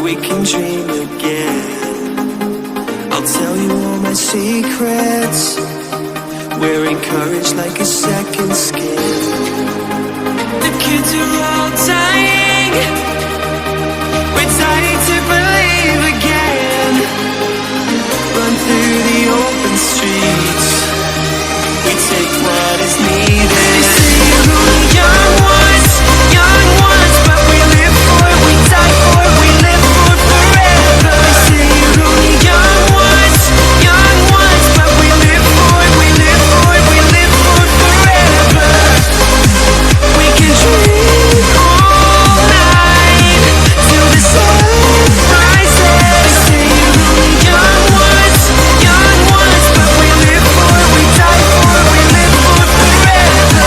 we can dream again. I'll tell you all my secrets. We're encouraged like a second skin. The kids are all dying. We're dying to believe again. Run through the open streets. We take what is needed. They say you're only young ones, but we live for it, we die for it, we live for it forever. They say you're only young ones, but we live for it, we live for it, we live for it forever. We can dream all night till the sun rises. They say you're only young ones, but we live for it, we die for it, we live for it forever.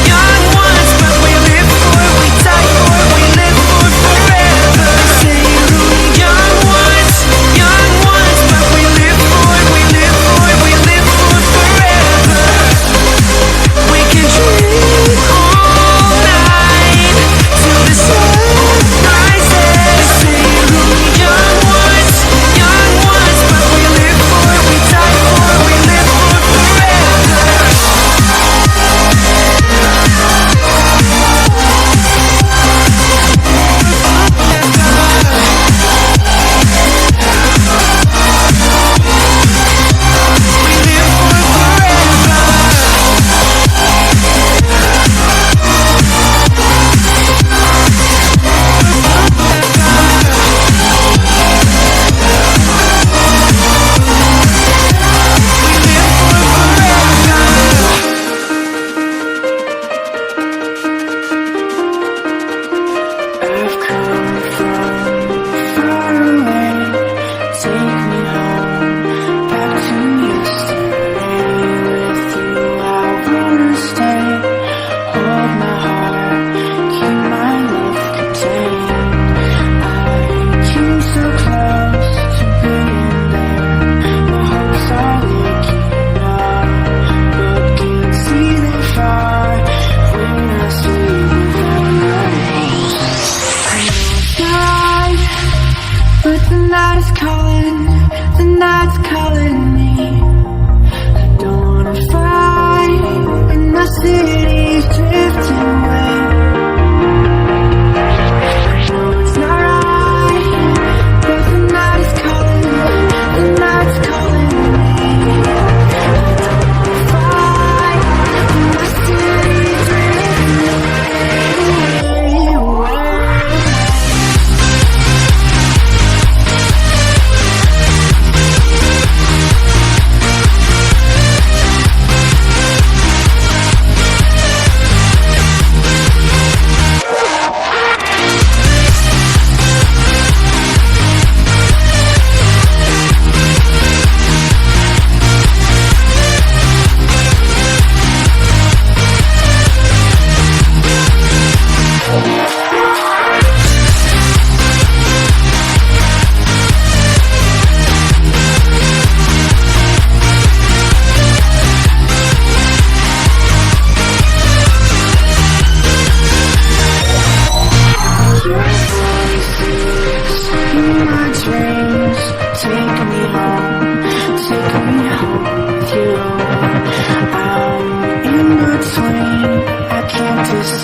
Young ones, but we live for it, we die for it, we live for it forever. They say to